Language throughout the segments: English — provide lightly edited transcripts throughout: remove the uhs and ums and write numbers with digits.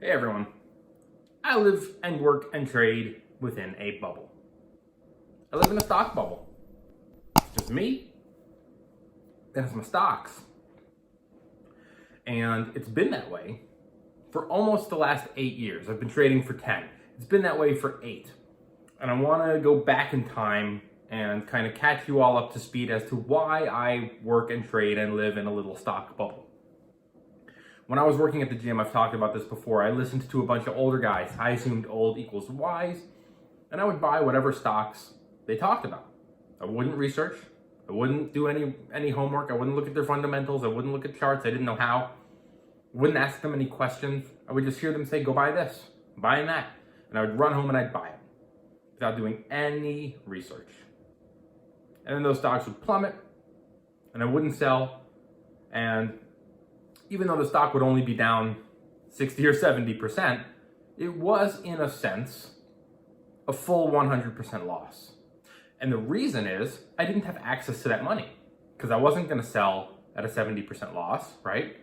Hey everyone, I live and work and trade within a bubble. I live in a stock bubble. It's just me, and it's my stocks. And it's been that way for almost the last 8 years. I've been trading for 10. It's been that way for 8. And I want to go back in time and kind of catch you all up to speed as to why I work and trade and live in a little stock bubble. When I was working at the gym, I've talked about this before, I listened to a bunch of older guys. I assumed old equals wise, and I would buy whatever stocks they talked about. I wouldn't research. I wouldn't do any homework. I wouldn't look at their fundamentals. I wouldn't look at charts. I didn't know how. I wouldn't ask them any questions. I would just hear them say, go buy this, buying that. And I would run home and I'd buy it without doing any research. And then those stocks would plummet, and I wouldn't sell. And even though the stock would only be down 60 or 70%, it was, in a sense, a full 100% loss. And the reason is I didn't have access to that money because I wasn't going to sell at a 70% loss, right?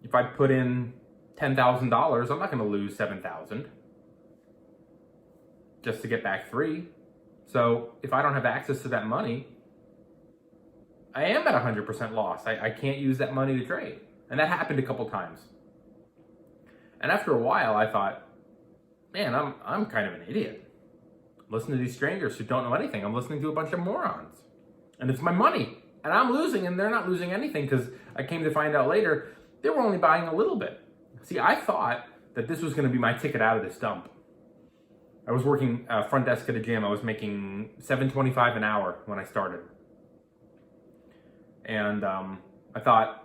If I put in $10,000, I'm not going to lose $7,000 just to get back $3,000. So if I don't have access to that money, I am at 100% loss. I can't use that money to trade. And that happened a couple times. And after a while, I thought, man, I'm kind of an idiot. Listen to these strangers who don't know anything. I'm listening to a bunch of morons. And it's my money. And I'm losing, and they're not losing anything, because I came to find out later, they were only buying a little bit. See, I thought that this was going to be my ticket out of this dump. I was working front desk at a gym. I was making $7.25 an hour when I started. And I thought,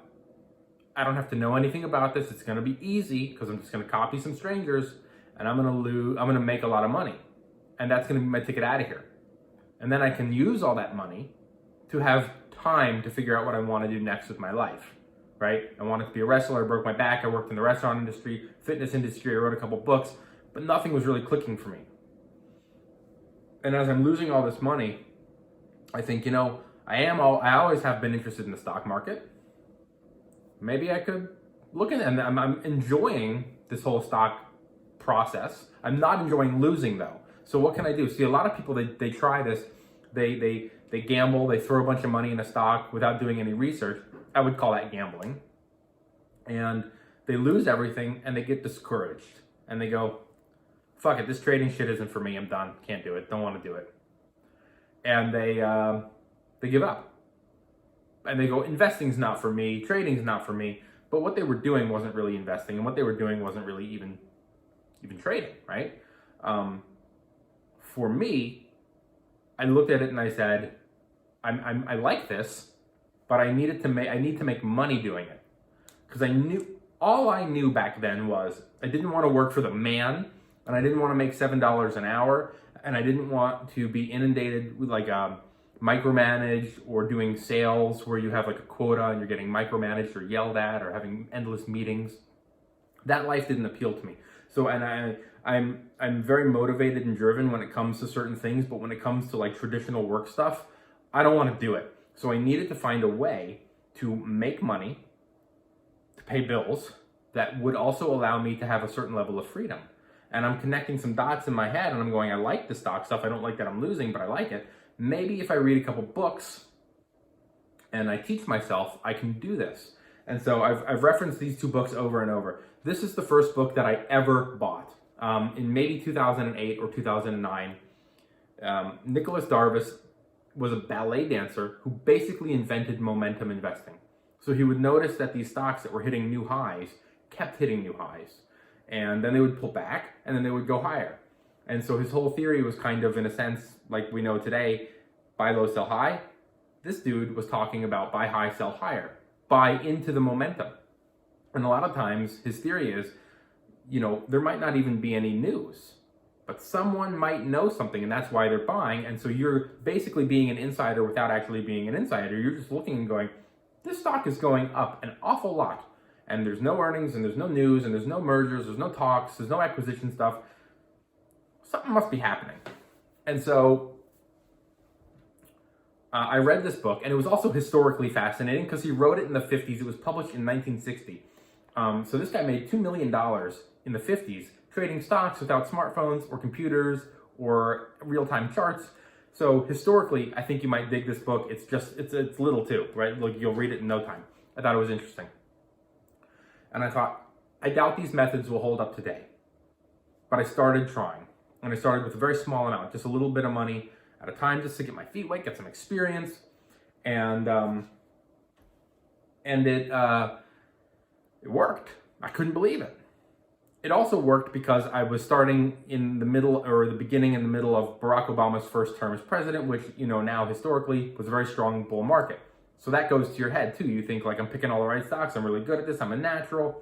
I don't have to know anything about this. It's going to be easy because I'm just going to copy some strangers and I'm going to make a lot of money. And that's going to be my ticket out of here. And then I can use all that money to have time to figure out what I want to do next with my life, right? I wanted to be a wrestler. I broke my back. I worked in the restaurant industry, fitness industry. I wrote a couple books, but nothing was really clicking for me. And as I'm losing all this money, I think, I always have been interested in the stock market. Maybe I could look at it, and I'm enjoying this whole stock process. I'm not enjoying losing though. So what can I do? See, a lot of people, they try this, they gamble, they throw a bunch of money in a stock without doing any research. I would call that gambling. And they lose everything and they get discouraged. And they go, fuck it, this trading shit isn't for me, I'm done, can't do it, don't want to do it. And they give up. And they go, investing's not for me, trading's not for me. But what they were doing wasn't really investing, and what they were doing wasn't really even trading, right? For me, I looked at it and I said, I like this, but I need to make money doing it. Because all I knew back then was I didn't want to work for the man, and I didn't want to make $7 an hour, and I didn't want to be inundated with micromanaged or doing sales where you have a quota and you're getting micromanaged or yelled at or having endless meetings. That life didn't appeal to me. So, and I'm very motivated and driven when it comes to certain things, but when it comes to traditional work stuff, I don't want to do it. So I needed to find a way to make money, to pay bills, that would also allow me to have a certain level of freedom. And I'm connecting some dots in my head and I'm going, I like the stock stuff. I don't like that I'm losing, but I like it. Maybe if I read a couple books and I teach myself, I can do this. And so I've referenced these two books over and over. This is the first book that I ever bought in maybe 2008 or 2009. Nicholas Darvis was a ballet dancer who basically invented momentum investing. So he would notice that these stocks that were hitting new highs kept hitting new highs. And then they would pull back and then they would go higher. And so his whole theory was kind of, in a sense, like we know today, buy low, sell high. This dude was talking about buy high, sell higher, buy into the momentum. And a lot of times his theory is, there might not even be any news, but someone might know something and that's why they're buying. And so you're basically being an insider without actually being an insider. You're just looking and going, this stock is going up an awful lot. And there's no earnings and there's no news and there's no mergers, there's no talks, there's no acquisition stuff. Something must be happening. And so I read this book, and it was also historically fascinating because he wrote it in the 50s. It was published in 1960. So this guy made $2 million in the 50s trading stocks without smartphones or computers or real-time charts. So historically, I think you might dig this book. It's little too, right? Like you'll read it in no time. I thought it was interesting. And I thought, I doubt these methods will hold up today. But I started trying. And I started with a very small amount, just a little bit of money at a time, just to get my feet wet, get some experience. And it worked. I couldn't believe it. It also worked because I was starting in the middle, or the beginning and the middle of Barack Obama's first term as president, which, now historically was a very strong bull market. So that goes to your head too. You think like, I'm picking all the right stocks, I'm really good at this, I'm a natural.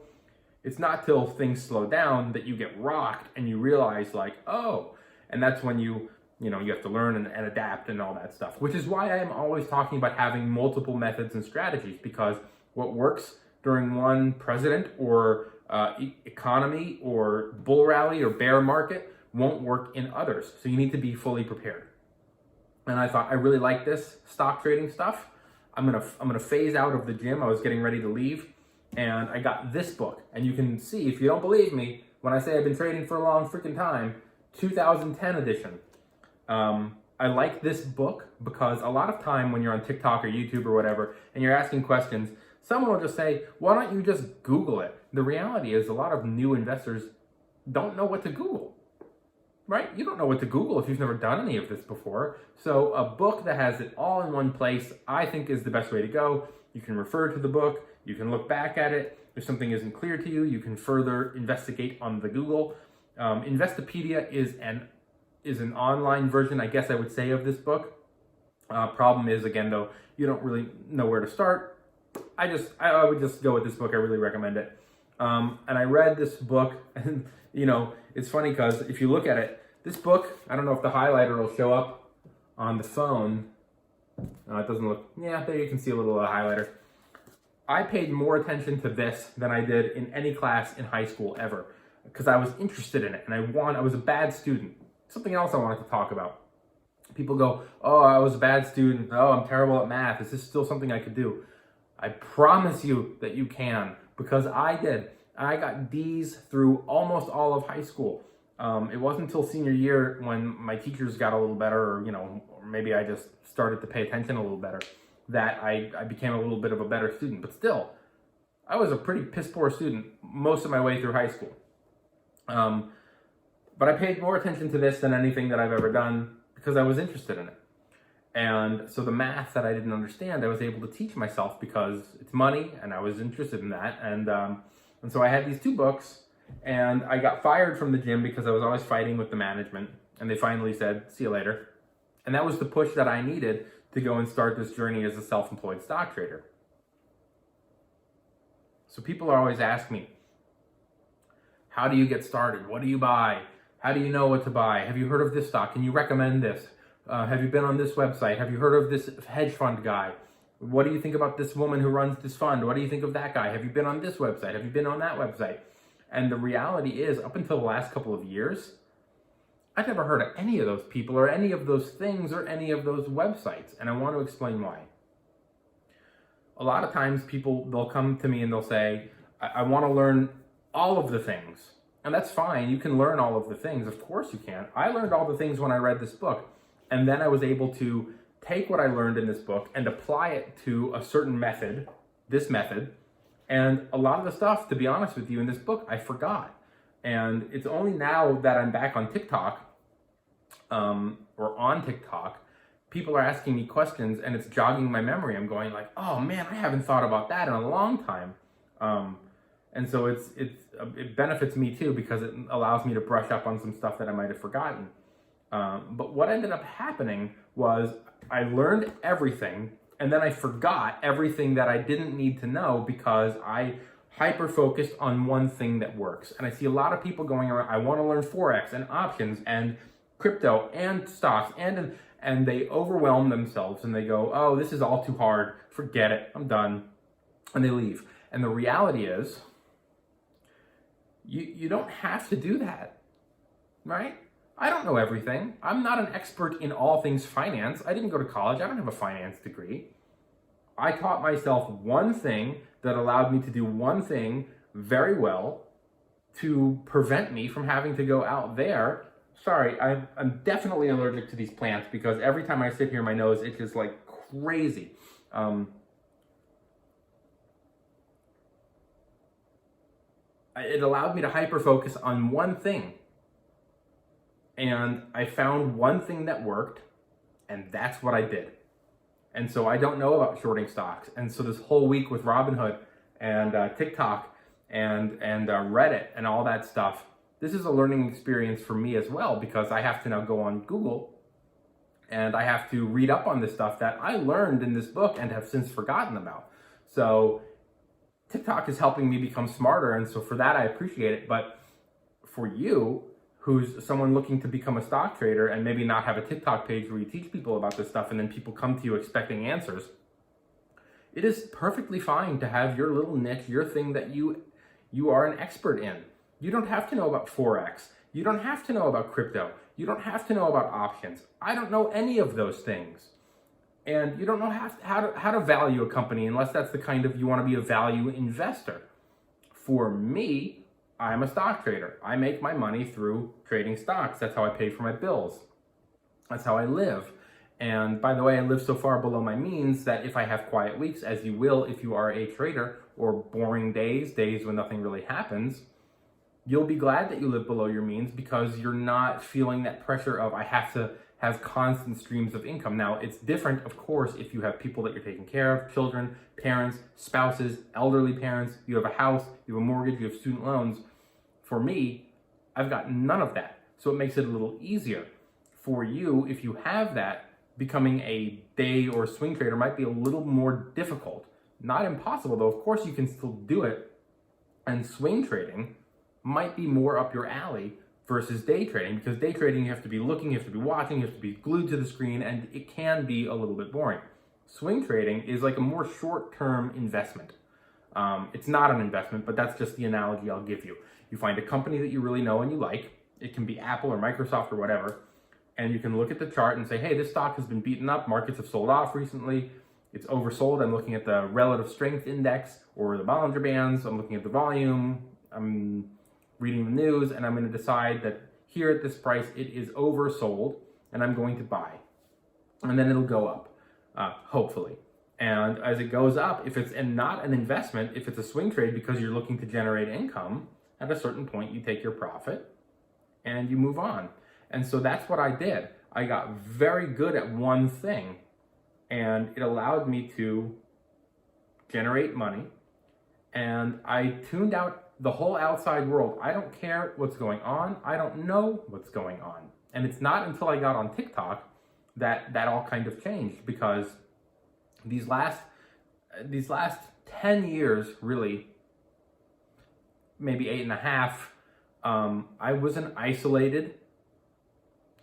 It's not till things slow down that you get rocked and you realize like, oh, and that's when you have to learn and adapt and all that stuff, which is why I am always talking about having multiple methods and strategies, because what works during one president or economy or bull rally or bear market won't work in others. So you need to be fully prepared. And I thought, I really like this stock trading stuff. I'm gonna phase out of the gym. I was getting ready to leave, and I got this book. And you can see, if you don't believe me, when I say I've been trading for a long freaking time, 2010 edition. I like this book because a lot of time when you're on TikTok or YouTube or whatever, and you're asking questions, someone will just say, why don't you just Google it? The reality is a lot of new investors don't know what to Google, right? You don't know what to Google if you've never done any of this before. So a book that has it all in one place, I think, is the best way to go. You can refer to the book. You can look back at it. If something isn't clear to you, you can further investigate on the Google. Investopedia is an online version, I guess I would say, of this book. Problem is, again, though, you don't really know where to start. I would just go with this book. I really recommend it. And I read this book, and it's funny because if you look at it, this book, I don't know if the highlighter will show up on the phone. It doesn't look, there you can see a little highlighter. I paid more attention to this than I did in any class in high school ever, because I was interested in it, and I was a bad student. Something else I wanted to talk about. People go, oh, I was a bad student. Oh, I'm terrible at math. Is this still something I could do? I promise you that you can, because I did. I got D's through almost all of high school. It wasn't until senior year when my teachers got a little better, or maybe I just started to pay attention a little better, that I became a little bit of a better student. But still, I was a pretty piss poor student most of my way through high school. But I paid more attention to this than anything that I've ever done because I was interested in it. And so the math that I didn't understand, I was able to teach myself because it's money and I was interested in that. And so I had these two books, and I got fired from the gym because I was always fighting with the management. And they finally said, see you later. And that was the push that I needed to go and start this journey as a self-employed stock trader. So people always ask me, how do you get started? What do you buy? How do you know what to buy? Have you heard of this stock? Can you recommend this? Have you been on this website? Have you heard of this hedge fund guy? What do you think about this woman who runs this fund? What do you think of that guy? Have you been on this website? Have you been on that website? And the reality is, up until the last couple of years, I've never heard of any of those people or any of those things or any of those websites. And I want to explain why. A lot of times they'll come to me and they'll say, I want to learn all of the things. And that's fine. You can learn all of the things. Of course you can. I learned all the things when I read this book. And then I was able to take what I learned in this book and apply it to a certain method, this method. And a lot of the stuff, to be honest with you, in this book, I forgot. And it's only now that I'm back on TikTok, or on TikTok, people are asking me questions and it's jogging my memory. I'm going like, oh man, I haven't thought about that in a long time. And so it benefits me too, because it allows me to brush up on some stuff that I might have forgotten. But what ended up happening was I learned everything, and then I forgot everything that I didn't need to know because I hyper-focused on one thing that works. And I see a lot of people going around, I want to learn Forex and options and crypto and stocks, and they overwhelm themselves and they go, oh, this is all too hard, forget it, I'm done, and they leave. And the reality is, you don't have to do that, right? I don't know everything. I'm not an expert in all things finance. I didn't go to college. I don't have a finance degree. I taught myself one thing that allowed me to do one thing very well, to prevent me from having to go out there. Sorry, I'm definitely allergic to these plants because every time I sit here, my nose itches like crazy. It allowed me to hyper focus on one thing. And I found one thing that worked, and that's what I did. And so I don't know about shorting stocks. And so this whole week with Robinhood and TikTok and Reddit and all that stuff, this is a learning experience for me as well, because I have to now go on Google and I have to read up on this stuff that I learned in this book and have since forgotten about. So TikTok is helping me become smarter, and so for that I appreciate it. But for you, who's someone looking to become a stock trader and maybe not have a TikTok page where you teach people about this stuff and then people come to you expecting answers, it is perfectly fine to have your little niche, your thing that you are an expert in. You don't have to know about Forex. You don't have to know about crypto. You don't have to know about options. I don't know any of those things. And you don't know how to value a company unless that's the kind of, you want to be a value investor. For me, I'm a stock trader. I make my money through trading stocks. That's how I pay for my bills. That's how I live. And by the way, I live so far below my means that if I have quiet weeks, as you will if you are a trader, or boring days when nothing really happens, you'll be glad that you live below your means because you're not feeling that pressure of, I have to have constant streams of income. Now, it's different, of course, if you have people that you're taking care of, children, parents, spouses, elderly parents, you have a house, you have a mortgage, you have student loans. For me, I've got none of that. So it makes it a little easier. For you, if you have that, becoming a day or swing trader might be a little more difficult. Not impossible, though. Of course, you can still do it. And swing trading might be more up your alley versus day trading, because day trading, you have to be looking, you have to be watching, you have to be glued to the screen, and it can be a little bit boring. Swing trading is like a more short-term investment. It's not an investment, but that's just the analogy I'll give you. You find a company that you really know and you like. It can be Apple or Microsoft or whatever, and you can look at the chart and say, hey, this stock has been beaten up, markets have sold off recently, it's oversold. I'm looking at the relative strength index or the Bollinger Bands, I'm looking at the volume, I'm reading the news, and I'm going to decide that here at this price it is oversold and I'm going to buy. And then it'll go up, hopefully. And as it goes up, if it's not an investment, if it's a swing trade because you're looking to generate income, at a certain point you take your profit and you move on. And so that's what I did. I got very good at one thing, and it allowed me to generate money, and I tuned out the whole outside world. I don't care what's going on. I don't know what's going on. And it's not until I got on TikTok that all kind of changed, because these last 10 years, really, maybe 8.5, I was an isolated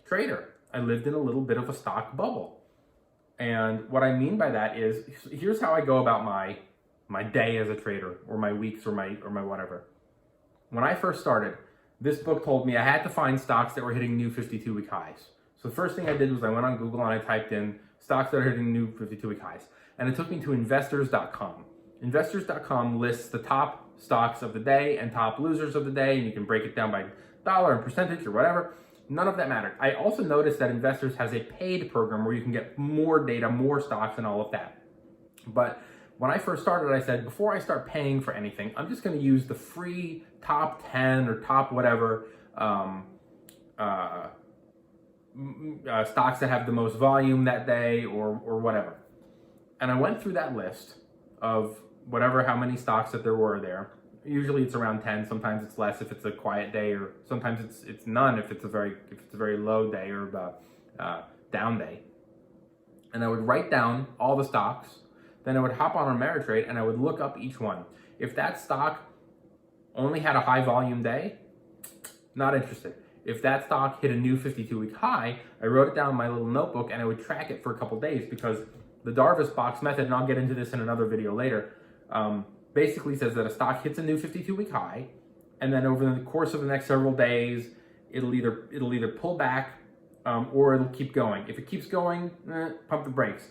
trader. I lived in a little bit of a stock bubble. And what I mean by that is, here's how I go about my day as a trader, or my weeks, or my whatever. When I first started, this book told me I had to find stocks that were hitting new 52-week highs. So the first thing I did was I went on Google and I typed in stocks that are hitting new 52-week highs. And it took me to investors.com. Investors.com lists the top stocks of the day and top losers of the day, and you can break it down by dollar and percentage or whatever. None of that mattered. I also noticed that Investors has a paid program where you can get more data, more stocks, and all of that. But when I first started, I said, before I start paying for anything, I'm just going to use the free top 10 or top whatever stocks that have the most volume that day, or whatever. And I went through that list of how many stocks that there were there. Usually it's around 10. Sometimes it's less if it's a quiet day, or sometimes it's none if it's a very low day or down day. And I would write down all the stocks. Then I would hop on Ameritrade and I would look up each one. If that stock only had a high volume day, not interested. If that stock hit a new 52-week high, I wrote it down in my little notebook and I would track it for a couple days, because the Darvas box method, and I'll get into this in another video later, basically says that a stock hits a new 52-week high, and then over the course of the next several days, it'll either pull back or it'll keep going. If it keeps going, pump the brakes,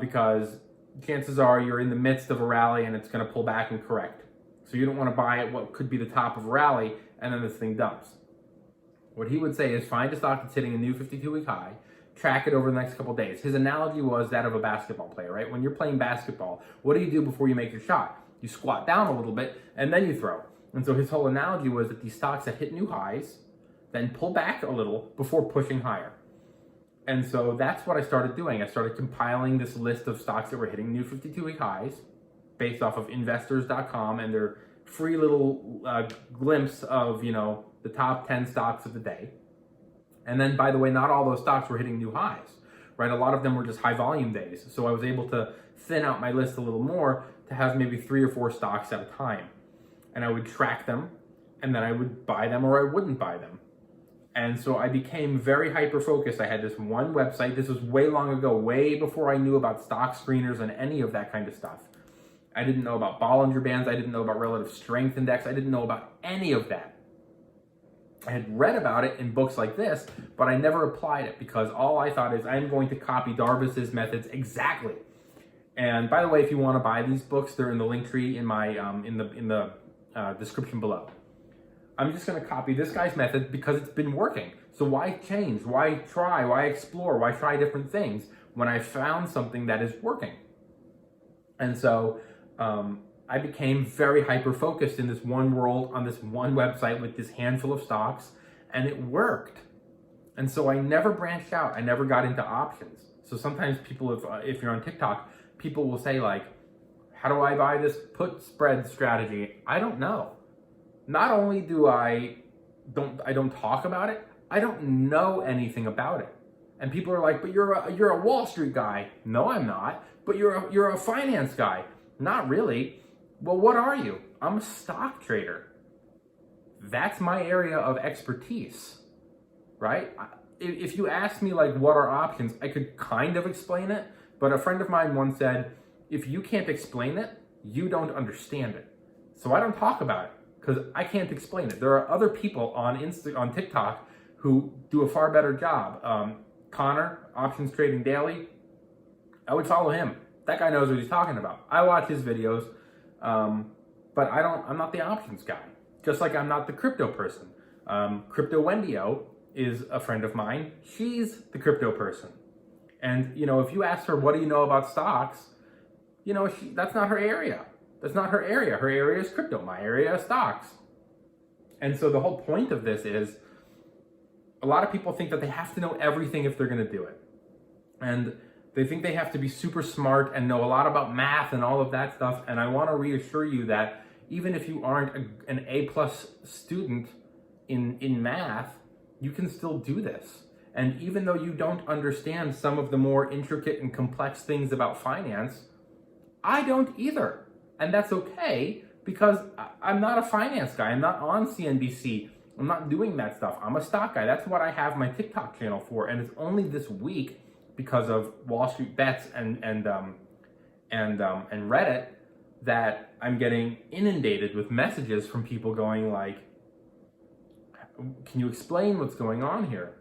because chances are you're in the midst of a rally and it's going to pull back and correct. So you don't want to buy at what could be the top of a rally and then this thing dumps. What he would say is find a stock that's hitting a new 52-week high, track it over the next couple of days. His analogy was that of a basketball player, right? When you're playing basketball, what do you do before you make your shot? You squat down a little bit and then you throw. And so his whole analogy was that these stocks that hit new highs, then pull back a little before pushing higher. And so that's what I started doing. I started compiling this list of stocks that were hitting new 52-week highs based off of investors.com and their free little glimpse of, the top 10 stocks of the day. And then, by the way, not all those stocks were hitting new highs, right? A lot of them were just high volume days. So I was able to thin out my list a little more to have maybe 3 or 4 stocks at a time. And I would track them, and then I would buy them or I wouldn't buy them. And so I became very hyper-focused. I had this one website. This was way long ago, way before I knew about stock screeners and any of that kind of stuff. I didn't know about Bollinger Bands. I didn't know about Relative Strength Index. I didn't know about any of that. I had read about it in books like this, but I never applied it because all I thought is I'm going to copy Darvis's methods exactly. And by the way, if you want to buy these books, they're in the link tree in my in the description below. I'm just going to copy this guy's method because it's been working. So why change? Why try? Why explore? Why try different things when I found something that is working? And so I became very hyper-focused in this one world on this one website with this handful of stocks, and it worked. And so I never branched out. I never got into options. So sometimes people, if you're on TikTok, people will say like, how do I buy this put spread strategy? I don't know. Not only do I don't talk about it, I don't know anything about it. And people are like, but you're a Wall Street guy. No, I'm not. But you're a finance guy. Not really. Well, what are you? I'm a stock trader. That's my area of expertise, right? If you ask me like what are options, I could kind of explain it, but a friend of mine once said, if you can't explain it, you don't understand it. So I don't talk about it because I can't explain it. There are other people on TikTok who do a far better job. Connor, Options Trading Daily, I would follow him. That guy knows what he's talking about. I watch his videos, but I'm not the options guy. Just like I'm not the crypto person. Crypto Wendio is a friend of mine. She's the crypto person. And, if you ask her, what do you know about stocks? That's not her area. That's not her area. Her area is crypto. My area is stocks. And so the whole point of this is a lot of people think that they have to know everything if they're going to do it. And they think they have to be super smart and know a lot about math and all of that stuff. And I want to reassure you that even if you aren't an A-plus student in math, you can still do this. And even though you don't understand some of the more intricate and complex things about finance, I don't either. And that's okay because I'm not a finance guy. I'm not on CNBC. I'm not doing that stuff. I'm a stock guy. That's what I have my TikTok channel for. And it's only this week because of Wall Street Bets and Reddit that I'm getting inundated with messages from people going like, can you explain what's going on here?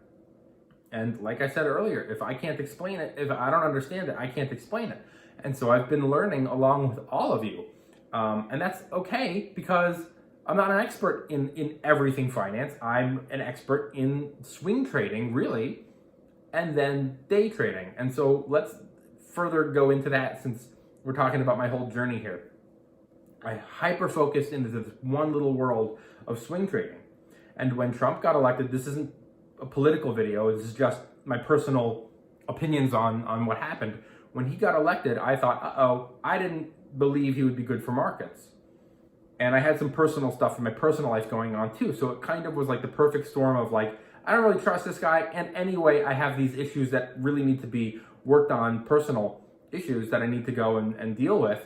And like I said earlier, if I can't explain it, if I don't understand it, I can't explain it. And so I've been learning along with all of you. And that's okay because I'm not an expert in everything finance. I'm an expert in swing trading, really, and then day trading. And so let's further go into that since we're talking about my whole journey here. I hyper-focused into this one little world of swing trading. And when Trump got elected, this isn't a political video, this is just my personal opinions on what happened. When he got elected, I thought, I didn't believe he would be good for markets. And I had some personal stuff in my personal life going on too. So it kind of was like the perfect storm of like, I don't really trust this guy. And anyway, I have these issues that really need to be worked on, personal issues that I need to go and deal with.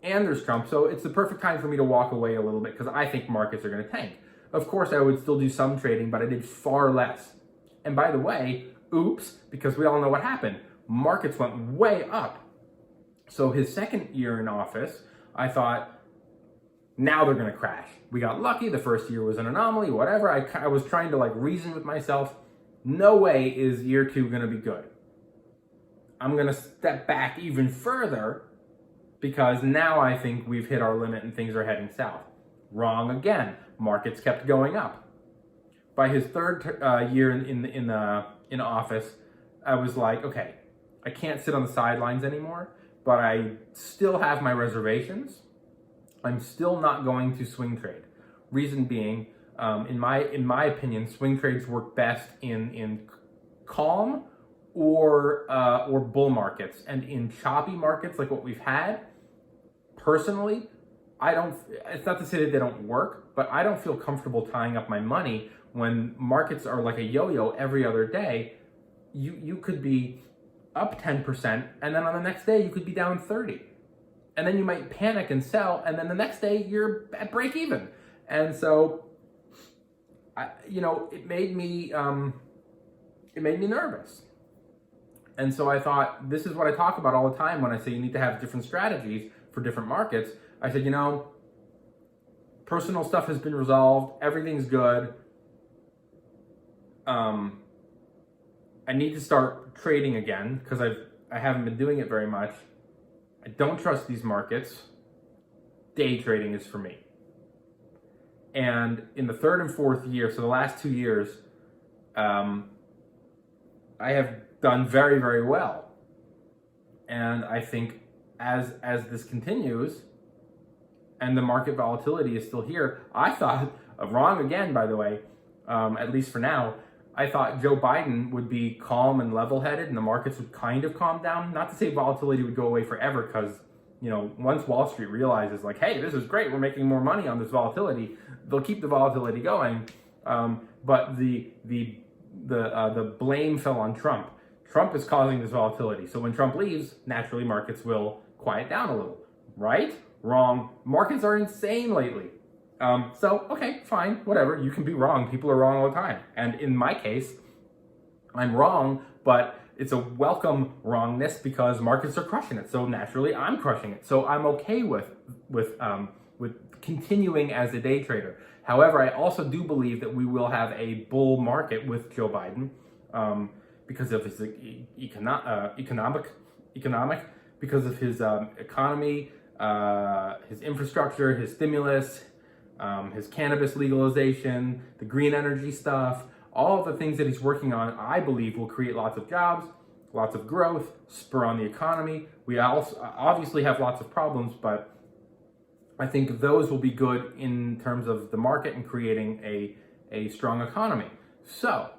And there's Trump. So it's the perfect time for me to walk away a little bit because I think markets are going to tank. Of course, I would still do some trading, but I did far less. And by the way, oops, because we all know what happened. Markets went way up. So his second year in office, I thought, now they're going to crash. We got lucky. The first year was an anomaly, whatever. I was trying to like reason with myself. No way is year 2 going to be good. I'm going to step back even further because now I think we've hit our limit and things are heading south. Wrong again. Markets kept going up. By his third year in office, I was like, okay, I can't sit on the sidelines anymore, but I still have my reservations. I'm still not going to swing trade. Reason being, in my opinion, swing trades work best in calm or bull markets, and in choppy markets like what we've had. Personally, I don't. It's not to say that they don't work, but I don't feel comfortable tying up my money when markets are like a yo-yo every other day. You could be up 10%, and then on the next day you could be down 30%. And then you might panic and sell, and then the next day you're at break even. And so, it made me nervous. And so I thought, this is what I talk about all the time when I say you need to have different strategies for different markets. I said, personal stuff has been resolved, everything's good. I need to start trading again because I haven't been doing it very much. I don't trust these markets. Day trading is for me. And in the third and fourth year, so the last 2 years, I have done very, very well. And I think as this continues and the market volatility is still here, I thought, wrong again, by the way, at least for now, I thought Joe Biden would be calm and level-headed and the markets would kind of calm down. Not to say volatility would go away forever because, once Wall Street realizes like, hey, this is great, we're making more money on this volatility, they'll keep the volatility going. But the blame fell on Trump. Trump is causing this volatility. So when Trump leaves, naturally markets will quiet down a little. Right? Wrong. Markets are insane lately. So, okay, fine, whatever. You can be wrong. People are wrong all the time. And in my case, I'm wrong, but it's a welcome wrongness because markets are crushing it. So naturally, I'm crushing it. So I'm okay with continuing as a day trader. However, I also do believe that we will have a bull market with Joe Biden because of his economic, because of his economy, his infrastructure, his stimulus, his cannabis legalization, the green energy stuff, all of the things that he's working on, I believe will create lots of jobs, lots of growth, spur on the economy. We also obviously have lots of problems, but I think those will be good in terms of the market and creating a strong economy. So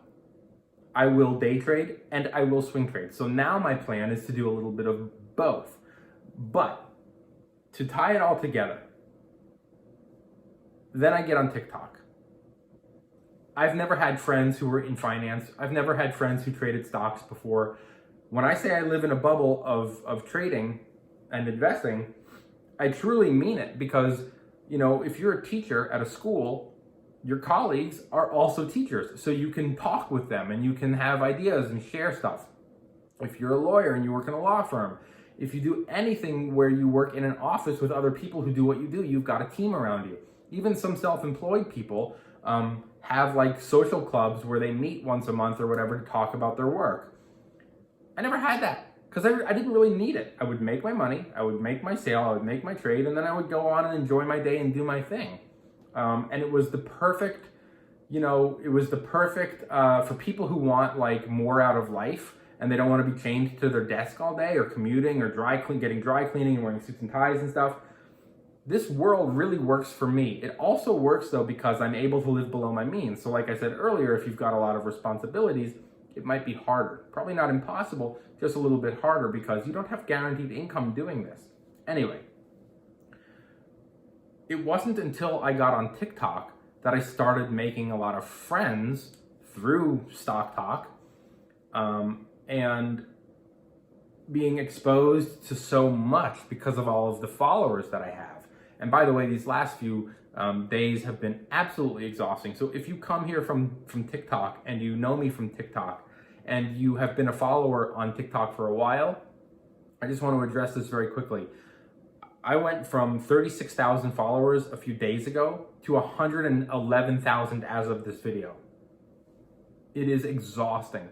I will day trade and I will swing trade. So now my plan is to do a little bit of both. But to tie it all together, then I get on TikTok. I've never had friends who were in finance. I've never had friends who traded stocks before. When I say I live in a bubble of trading and investing, I truly mean it because, if you're a teacher at a school, your colleagues are also teachers. So you can talk with them and you can have ideas and share stuff. If you're a lawyer and you work in a law firm, if you do anything where you work in an office with other people who do what you do, you've got a team around you. Even some self-employed people have like social clubs where they meet once a month or whatever to talk about their work. I never had that because I didn't really need it. I would make my money, I would make my sale, I would make my trade, and then I would go on and enjoy my day and do my thing. And it was the perfect, for people who want like more out of life and they don't want to be chained to their desk all day or commuting or getting dry cleaning and wearing suits and ties and stuff. This world really works for me. It also works though because I'm able to live below my means. So like I said earlier, if you've got a lot of responsibilities, it might be harder. Probably not impossible, just a little bit harder because you don't have guaranteed income doing this. Anyway, it wasn't until I got on TikTok that I started making a lot of friends through Stock Talk and being exposed to so much because of all of the followers that I have. And by the way, these last few days have been absolutely exhausting. So if you come here from TikTok and you know me from TikTok and you have been a follower on TikTok for a while, I just want to address this very quickly. I went from 36,000 followers a few days ago to 111,000 as of this video. It is exhausting.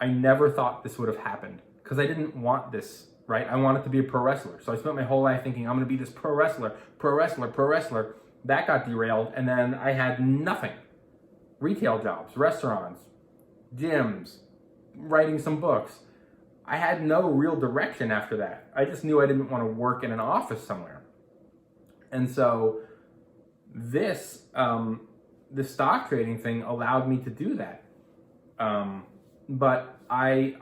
I never thought this would have happened because I didn't want this right? I wanted to be a pro wrestler. So I spent my whole life thinking, I'm going to be this pro wrestler, pro wrestler, pro wrestler. That got derailed. And then I had nothing. Retail jobs, restaurants, gyms, writing some books. I had no real direction after that. I just knew I didn't want to work in an office somewhere. And so this stock trading thing allowed me to do that. But I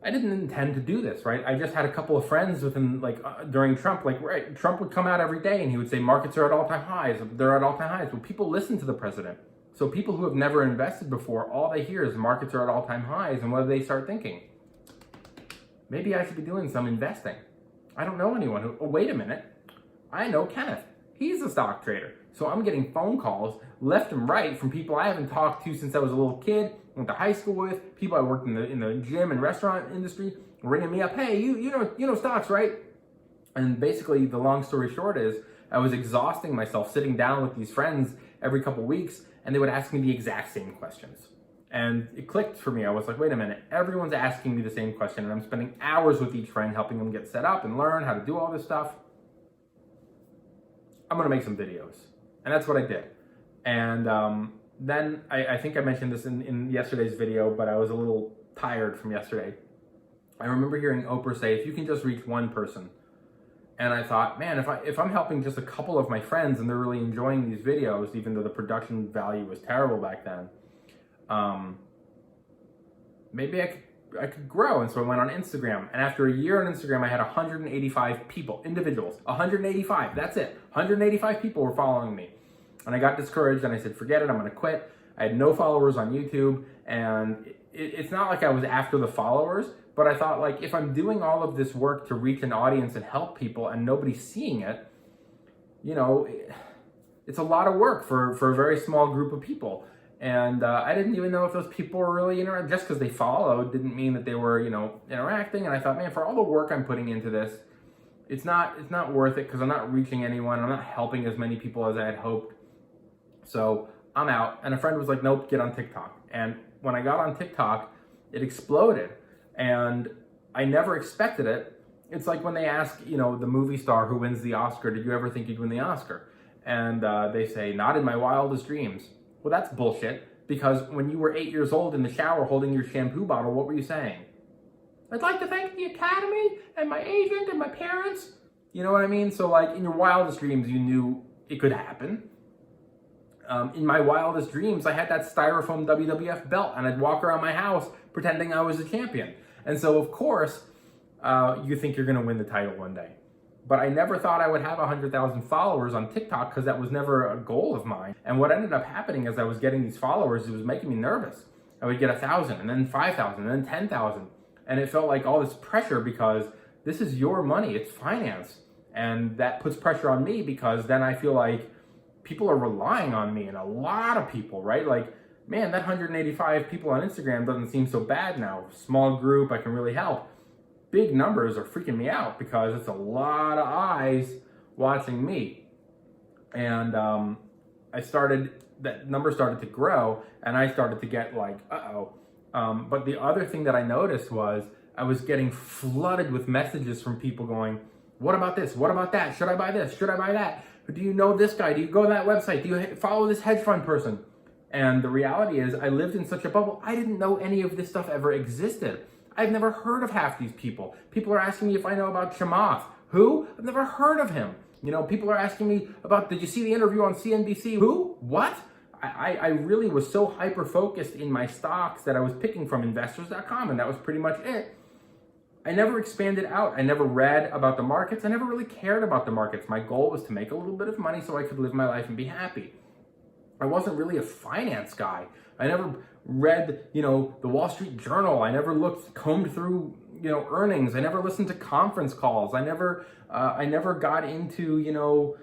didn't intend to do this, right? I just had a couple of friends within, during Trump, right, Trump would come out every day and he would say, markets are at all-time highs, they're at all-time highs. Well, people listen to the president. So people who have never invested before, all they hear is markets are at all-time highs, and what do they start thinking? Maybe I should be doing some investing. I don't know anyone who, oh, wait a minute. I know Kenneth. He's a stock trader. So I'm getting phone calls left and right from people I haven't talked to since I was a little kid, went to high school with, people I worked in the gym and restaurant industry, ringing me up, hey, you know stocks, right? And basically the long story short is I was exhausting myself sitting down with these friends every couple weeks, and they would ask me the exact same questions. And it clicked for me. I was like, wait a minute, everyone's asking me the same question, and I'm spending hours with each friend helping them get set up and learn how to do all this stuff. I'm gonna make some videos. And that's what I did. And then I think I mentioned this in yesterday's video, but I was a little tired from yesterday. I remember hearing Oprah say, if you can just reach one person. And I thought, man, if I'm helping just a couple of my friends and they're really enjoying these videos, even though the production value was terrible back then, maybe I could grow. And so I went on Instagram. And after a year on Instagram, I had 185 people, individuals, 185, that's it. 185 people were following me. And I got discouraged and I said, forget it, I'm gonna quit. I had no followers on YouTube, and it's not like I was after the followers, but I thought, like, if I'm doing all of this work to reach an audience and help people and nobody's seeing it, you know, it's a lot of work for a very small group of people. And I didn't even know if those people were really interacting. Just because they followed didn't mean that they were, you know, interacting. And I thought, man, for all the work I'm putting into this, it's not worth it because I'm not reaching anyone. I'm not helping as many people as I had hoped. So I'm out. And a friend was like, nope, get on TikTok. And when I got on TikTok, it exploded. And I never expected it. It's like when they ask, you know, the movie star who wins the Oscar, did you ever think you'd win the Oscar? And they say, not in my wildest dreams. Well, that's bullshit, because when you were 8 years old in the shower holding your shampoo bottle, what were you saying? I'd like to thank the Academy and my agent and my parents. You know what I mean? So, like, in your wildest dreams, you knew it could happen. In my wildest dreams, I had that styrofoam WWF belt, and I'd walk around my house pretending I was a champion. And so, of course, you think you're going to win the title one day. But I never thought I would have 100,000 followers on TikTok, because that was never a goal of mine. And what ended up happening as I was getting these followers, it was making me nervous. I would get 1,000, and then 5,000, and then 10,000. And it felt like all this pressure, because this is your money, it's finance. And that puts pressure on me, because then I feel like people are relying on me, and a lot of people, right? Like, man, that 185 people on Instagram doesn't seem so bad now. Small group, I can really help. Big numbers are freaking me out, because it's a lot of eyes watching me. And that number started to grow, and I started to get like, but the other thing that I noticed was I was getting flooded with messages from people going, what about this? What about that? Should I buy this? Should I buy that? Do you know this guy? Do you go to that website? Do you follow this hedge fund person? And the reality is, I lived in such a bubble, I didn't know any of this stuff ever existed. I've never heard of half these people. People are asking me if I know about Chamath. Who? I've never heard of him. You know, people are asking me about, did you see the interview on CNBC? Who? What? I really was so hyper-focused in my stocks that I was picking from investors.com, and that was pretty much it. I never expanded out. I never read about the markets. I never really cared about the markets. My goal was to make a little bit of money so I could live my life and be happy. I wasn't really a finance guy. I never read, you know, the Wall Street Journal. I never combed through, you know, earnings. I never listened to conference calls. I never got into, you know,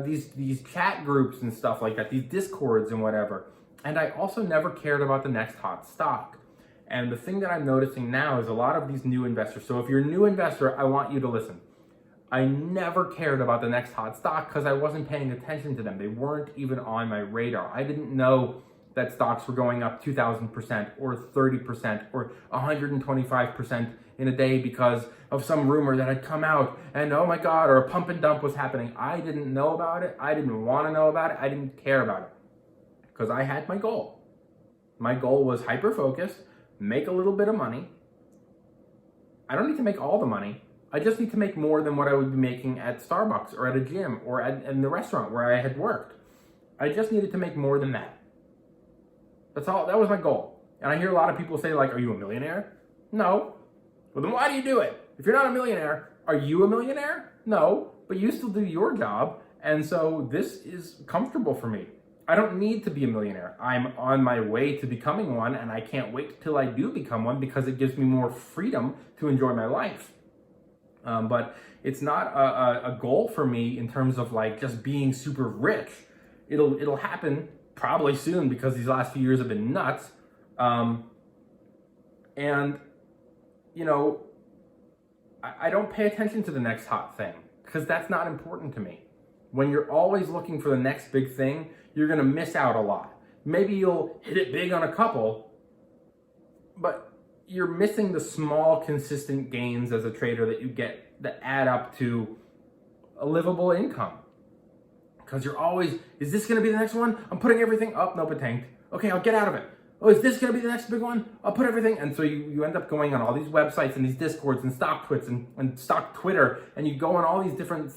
these chat groups and stuff like that, these discords and whatever. And I also never cared about the next hot stock. And the thing that I'm noticing now is a lot of these new investors. So if you're a new investor, I want you to listen. I never cared about the next hot stock because I wasn't paying attention to them. They weren't even on my radar. I didn't know that stocks were going up 2,000% or 30% or 125% in a day because of some rumor that had come out and oh my God, or a pump and dump was happening. I didn't know about it. I didn't want to know about it. I didn't care about it because I had my goal. My goal was hyper-focused, make a little bit of money. I don't need to make all the money. I just need to make more than what I would be making at Starbucks or at a gym or in the restaurant where I had worked. I just needed to make more than that. That's all. That was my goal. And I hear a lot of people say, like, are you a millionaire? No. Well, then why do you do it? If you're not a millionaire, are you a millionaire? No, but you still do your job. And so this is comfortable for me. I don't need to be a millionaire. I'm on my way to becoming one, and I can't wait till I do become one because it gives me more freedom to enjoy my life. But it's not a goal for me in terms of like just being super rich. It'll happen probably soon because these last few years have been nuts. And you know, I don't pay attention to the next hot thing because that's not important to me. When you're always looking for the next big thing, you're going to miss out a lot. Maybe you'll hit it big on a couple, but you're missing the small, consistent gains as a trader that you get that add up to a livable income. Because you're always, is this going to be the next one? I'm putting everything up. Nope, it tanked. Okay, I'll get out of it. Oh, is this going to be the next big one? I'll put everything. And so you end up going on all these websites and these Discords and stock twits and stock Twitter, and you go on all these different,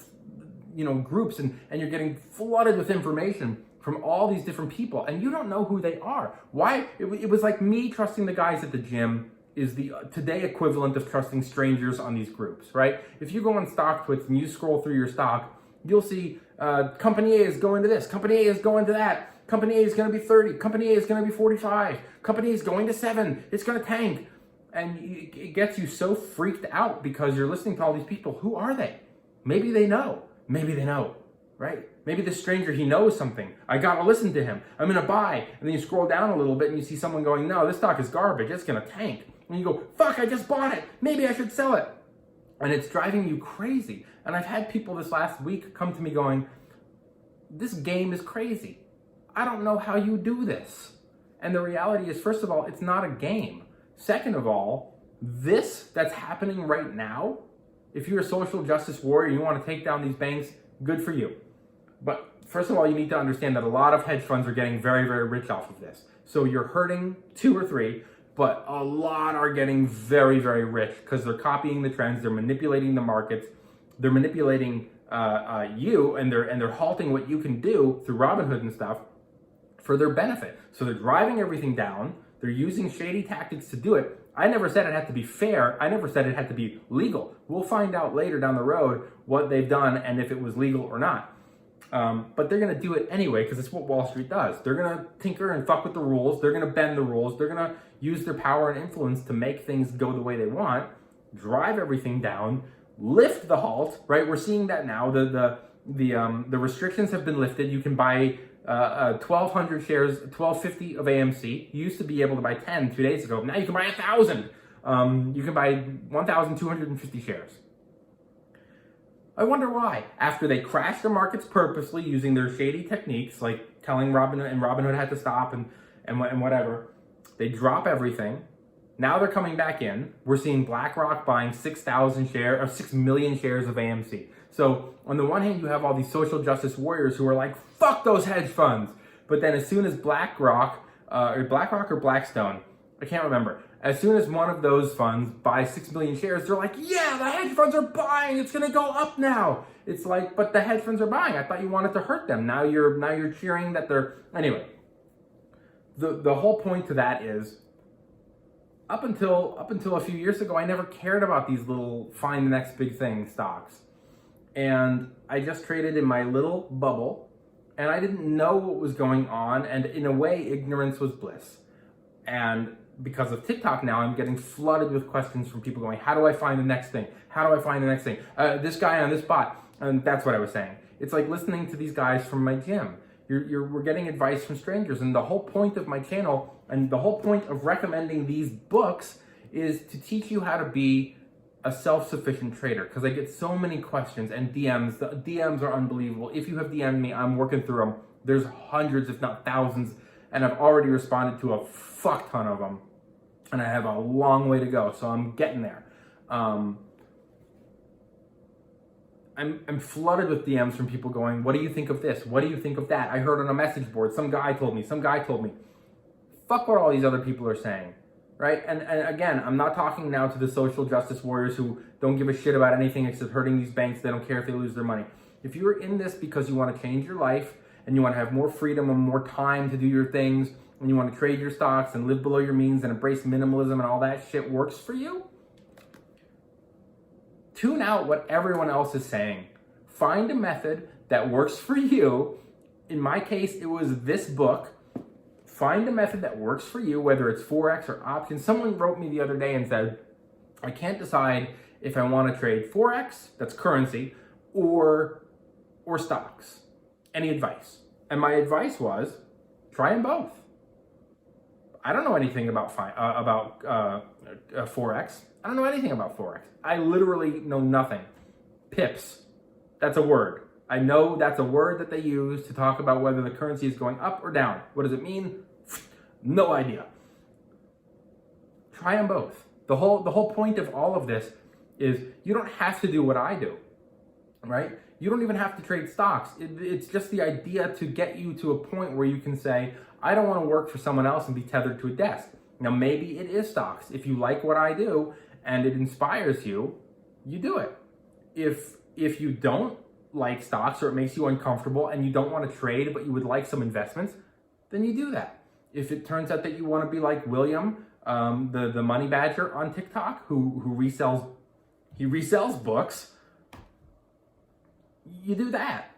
groups, and you're getting flooded with information from all these different people, and you don't know who they are. Why? It was like me trusting the guys at the gym is the today equivalent of trusting strangers on these groups, right? If you go on stock twits and you scroll through your stock, you'll see company A is going to this, company A is going to that, company A is going to be 30, company A is going to be 45, company A is going to 7, it's going to tank. And it gets you so freaked out because you're listening to all these people. Who are they? Maybe they know. Maybe they know, right? Maybe this stranger, he knows something. I got to listen to him. I'm going to buy. And then you scroll down a little bit and you see someone going, no, this stock is garbage. It's going to tank. And you go, fuck, I just bought it. Maybe I should sell it. And it's driving you crazy. And I've had people this last week come to me going, this game is crazy. I don't know how you do this. And the reality is, first of all, it's not a game. Second of all, this that's happening right now, if you're a social justice warrior and you want to take down these banks, good for you. But first of all, you need to understand that a lot of hedge funds are getting very, very rich off of this. So you're hurting 2 or 3, but a lot are getting very, very rich because they're copying the trends, they're manipulating the markets, they're manipulating you, and they're halting what you can do through Robinhood and stuff for their benefit. So they're driving everything down. They're using shady tactics to do it. I never said it had to be fair. I never said it had to be legal. We'll find out later down the road what they've done and if it was legal or not. But they're going to do it anyway because it's what Wall Street does. They're going to tinker and fuck with the rules. They're going to bend the rules. They're going to use their power and influence to make things go the way they want, drive everything down, lift the halt, right? We're seeing that now. The restrictions have been lifted. You can buy 1,200 shares, 1,250 of AMC. You used to be able to buy 10 2 days ago. Now you can buy 1,000. You can buy 1,250 shares. I wonder why. After they crashed the markets purposely using their shady techniques, like telling Robinhood had to stop and whatever, they drop everything. Now they're coming back in. We're seeing BlackRock buying 6 million shares of AMC. So on the one hand, you have all these social justice warriors who are like, fuck those hedge funds. But then as soon as BlackRock or Blackstone, I can't remember. As soon as one of those funds buys 6 million shares, they're like, yeah, the hedge funds are buying. It's going to go up now. It's like, but the hedge funds are buying. I thought you wanted to hurt them. Now you're cheering that they're, anyway. The whole point to that is, up until a few years ago, I never cared about these little find the next big thing stocks. And I just traded in my little bubble, and I didn't know what was going on, and in a way, ignorance was bliss. And because of TikTok now, I'm getting flooded with questions from people going, how do I find the next thing? How do I find the next thing? This guy on this bot. And that's what I was saying. It's like listening to these guys from my gym. We're getting advice from strangers. And the whole point of my channel and the whole point of recommending these books is to teach you how to be a self-sufficient trader, because I get so many questions and DMs. The DMs are unbelievable. If you have DM'd me, I'm working through them. There's hundreds, if not thousands, and I've already responded to a fuck ton of them, and I have a long way to go, so I'm getting there. I'm flooded with DMs from people going, what do you think of this? What do you think of that? I heard on a message board, some guy told me. Fuck what all these other people are saying, right? And again, I'm not talking now to the social justice warriors who don't give a shit about anything except hurting these banks. They don't care if they lose their money. If you're in this because you want to change your life and you want to have more freedom and more time to do your things, and you want to trade your stocks and live below your means and embrace minimalism and all that shit works for you, tune out what everyone else is saying. Find a method that works for you. In my case, it was this book. Find a method that works for you, whether it's Forex or options. Someone wrote me the other day and said, I can't decide if I want to trade Forex, that's currency, or stocks. Any advice? And my advice was, try them both. I don't know anything about Forex. I don't know anything about Forex. I literally know nothing. Pips, that's a word. I know that's a word that they use to talk about whether the currency is going up or down. What does it mean? No idea. Try them both. The whole point of all of this is you don't have to do what I do, right? You don't even have to trade stocks. It's just the idea to get you to a point where you can say, I don't want to work for someone else and be tethered to a desk. Now, maybe it is stocks. If you like what I do and it inspires you, you do it. If you don't like stocks or it makes you uncomfortable and you don't want to trade but you would like some investments, then you do that. If it turns out that you want to be like William, the money badger on TikTok, who resells books, you do that.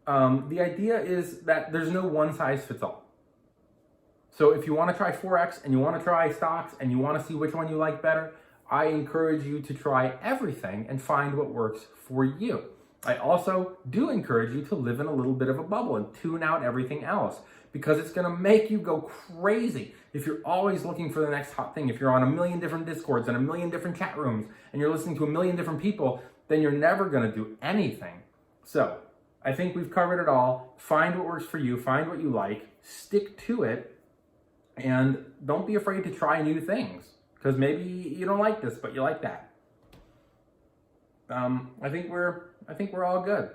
The idea is that there's no one size fits all. So if you want to try Forex and you want to try stocks and you want to see which one you like better, I encourage you to try everything and find what works for you. I also do encourage you to live in a little bit of a bubble and tune out everything else, because it's going to make you go crazy if you're always looking for the next hot thing. If you're on a million different Discords and a million different chat rooms and you're listening to a million different people, then you're never going to do anything. So I think we've covered it all. Find what works for you. Find what you like. Stick to it. And don't be afraid to try new things, because maybe you don't like this, but you like that. I think we're all good.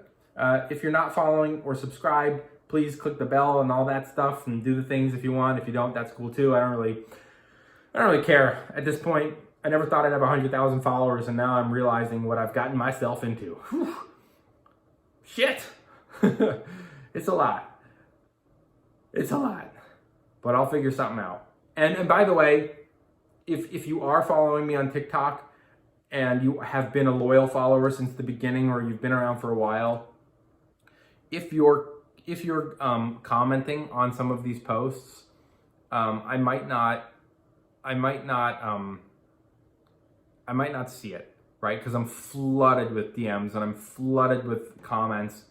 If you're not following or subscribed, please click the bell and all that stuff and do the things if you want. If you don't, that's cool too. I don't really care at this point. I never thought I'd have 100,000 followers, and now I'm realizing what I've gotten myself into. Whew. Shit. It's a lot. But I'll figure something out. And by the way, if you are following me on TikTok and you have been a loyal follower since the beginning, or you've been around for a while, if you're commenting on some of these posts, I might not see it, right? Because I'm flooded with DMs and I'm flooded with comments,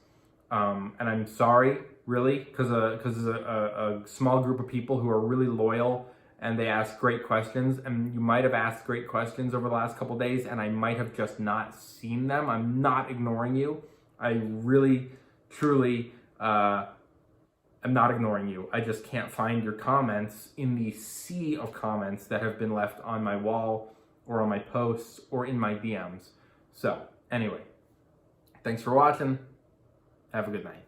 and I'm sorry, really, because there's a small group of people who are really loyal and they ask great questions, and you might have asked great questions over the last couple days and I might have just not seen them. I'm not ignoring you. I really, truly, I'm not ignoring you. I just can't find your comments in the sea of comments that have been left on my wall or on my posts or in my DMs. So anyway, thanks for watching. Have a good night.